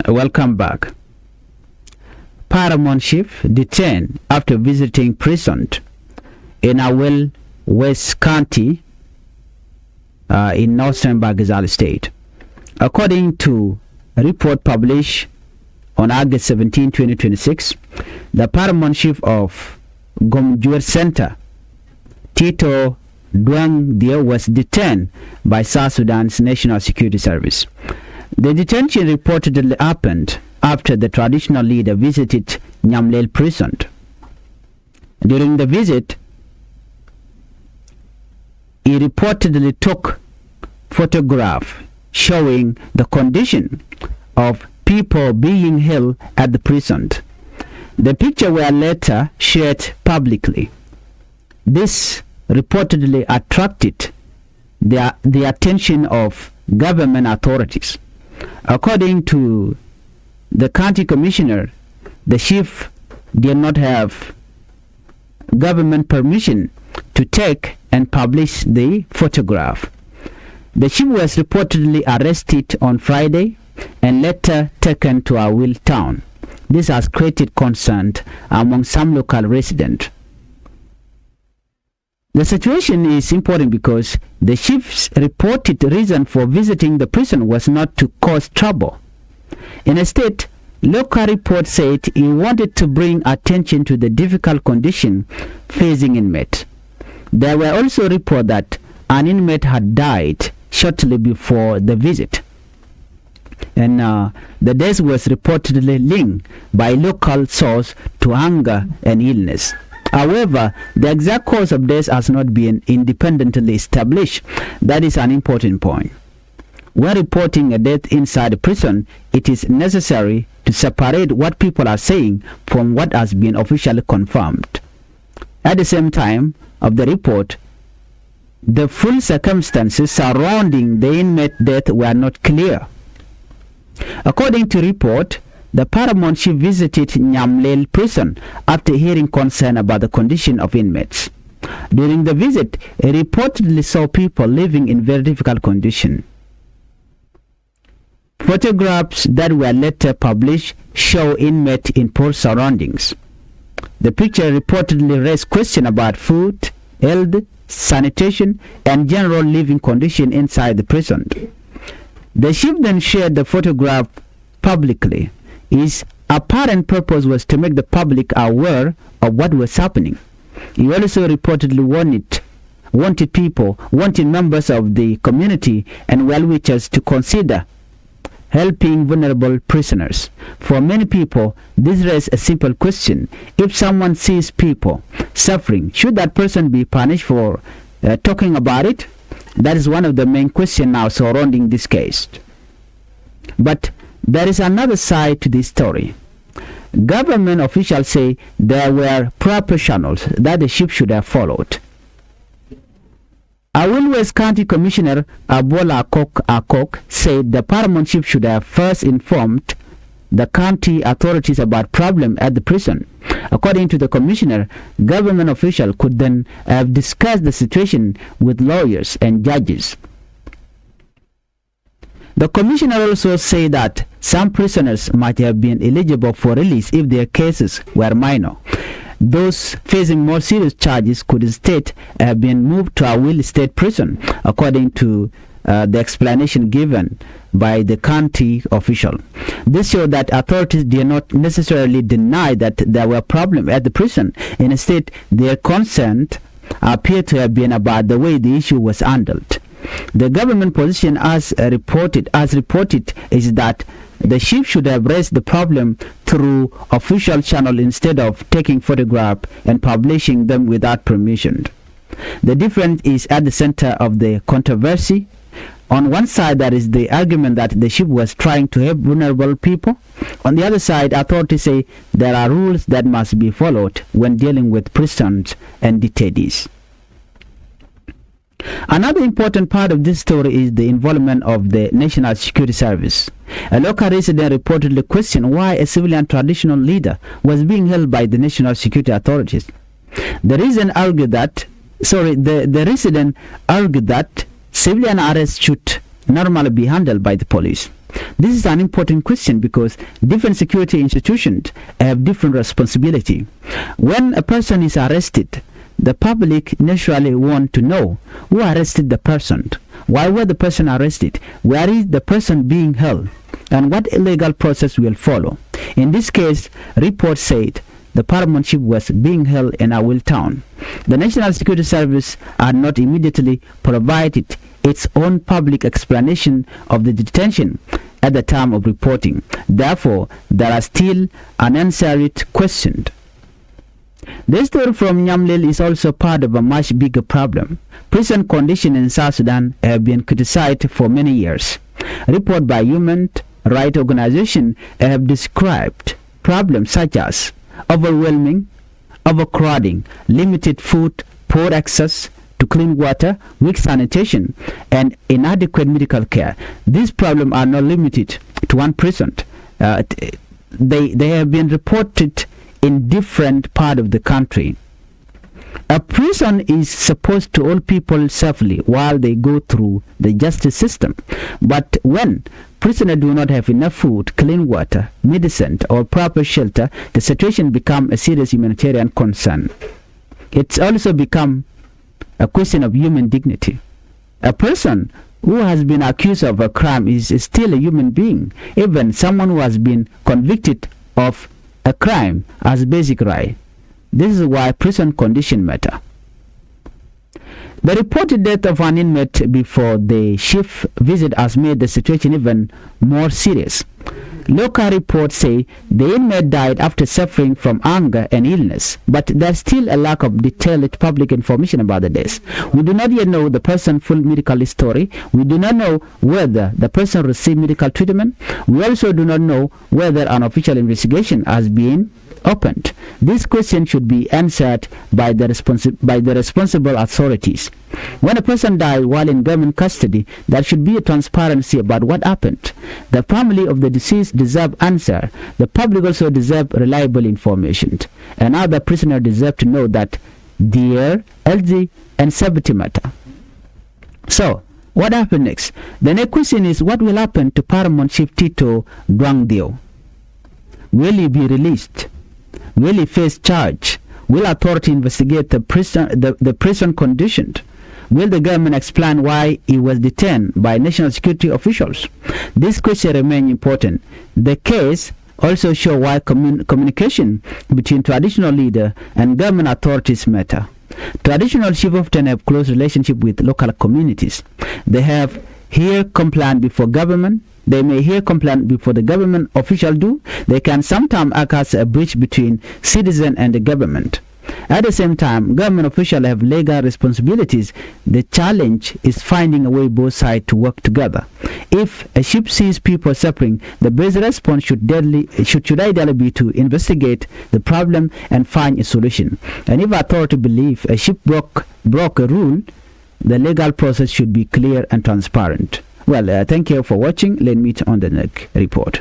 Welcome back. Paramount chief detained after visiting prison in Aweil, West County, in northern Bagazal State. According to a report published on August 17, 2026, the Paramount chief of Gomjur Center, Tito Duang Dia, was detained by South Sudan's National Security Service. The detention reportedly happened after the traditional leader visited Nyamlel prison. During the visit, he reportedly took photographs showing the condition of people being held at the prison. The pictures were later shared publicly. This reportedly attracted the attention of government authorities. According to the county commissioner, the chief did not have government permission to take and publish the photograph. The chief was reportedly arrested on Friday and later taken to Aweil town. This has created concern among some local residents. The situation is important because the chief's reported reason for visiting the prison was not to cause trouble. Instead, local reports said he wanted to bring attention to the difficult condition facing inmates. There were also reports that an inmate had died shortly before the visit, and the death was reportedly linked by local source to hunger and illness. However, the exact cause of death has not been independently established. That is an important point. When reporting a death inside a prison, it is necessary to separate what people are saying from what has been officially confirmed. At the same time of the report, the full circumstances surrounding the inmate death were not clear. According to report, the Paramount chief visited Nyamlel prison after hearing concern about the condition of inmates. During the visit, he reportedly saw people living in very difficult condition. Photographs that were later published show inmates in poor surroundings. The picture reportedly raised questions about food, health, sanitation, and general living condition inside the prison. The chief then shared the photograph publicly. His apparent purpose was to make the public aware of what was happening. He also reportedly wanted members of the community and well-wishers to consider helping vulnerable prisoners. For many people, this raises a simple question. If someone sees people suffering, should that person be punished for talking about it? That is one of the main questions now surrounding this case. But there is another side to this story. Government officials say there were proper channels that the chief should have followed. Aweil West County Commissioner Aweil Akok said the Paramount chief should have first informed the county authorities about problem at the prison. According to the commissioner, government officials could then have discussed the situation with lawyers and judges. The commissioner also said that some prisoners might have been eligible for release if their cases were minor. Those facing more serious charges could instead have been moved to Aweil State Prison, according to the explanation given by the county official. This showed that authorities did not necessarily deny that there were problems at the prison. Instead, their concern appeared to have been about the way the issue was handled. The government position, as reported, is that the chief should have raised the problem through official channel instead of taking photographs and publishing them without permission. The difference is at the center of the controversy. On one side, there is the argument that the chief was trying to help vulnerable people. On the other side, authorities say there are rules that must be followed when dealing with prisoners and detainees. Another important part of this story is the involvement of the National Security Service. A local resident reportedly questioned why a civilian traditional leader was being held by the national security authorities. The resident argued that civilian arrests should normally be handled by the police. This is an important question because different security institutions have different responsibility. When a person is arrested, the public naturally want to know who arrested the person, why was the person arrested, where is the person being held, and what legal process will follow. In this case, reports said the Paramount ship was being held in Aweil town. The National Security Service had not immediately provided its own public explanation of the detention at the time of reporting. Therefore, there are still unanswered questions. The story from Nyamlil is also part of a much bigger problem. Prison conditions in South Sudan have been criticized for many years. Reports by human rights organizations have described problems such as overwhelming, overcrowding, limited food, poor access to clean water, weak sanitation, and inadequate medical care. These problems are not limited to one prison. They have been reported in different parts of the country. A prison is supposed to hold people safely while they go through the justice system. But when prisoners do not have enough food, clean water, medicine, or proper shelter, the situation becomes a serious humanitarian concern. It's also become a question of human dignity. A person who has been accused of a crime is still a human being. Even someone who has been convicted of a crime has basic right. This is why prison conditions matter. The reported death of an inmate before the chief visit has made the situation even more serious. Local reports say the inmate died after suffering from hunger and illness, but there's still a lack of detailed public information about the death. We do not yet know the person's full medical history. We do not know whether the person received medical treatment. We also do not know whether an official investigation has been opened. This question should be answered by the responsible authorities. When a person dies while in government custody, there should be a transparency about what happened. The family of the deceased deserve answer. The public also deserve reliable information. And other prisoners deserve to know that their health and safety matter. So, what happened next? The next question is, what will happen to Paramount Chief Tito Duangdio? Will he be released? Will he face charge? Will authority investigate the prison conditions? Will the government explain why he was detained by national security officials? This question remains important. The case also shows why communication between traditional leaders and government authorities matter. Traditional chiefs often have close relationship with local communities. They have hear complaint before government. They may hear complaint before the government official do. They can sometimes act as a bridge between citizen and the government. At the same time, government officials have legal responsibilities. The challenge is finding a way both sides to work together. If a ship sees people suffering, the best response should ideally be to investigate the problem and find a solution. And if authority believe a ship broke a rule, the legal process should be clear and transparent. Well, thank you for watching. Let's meet on the next report.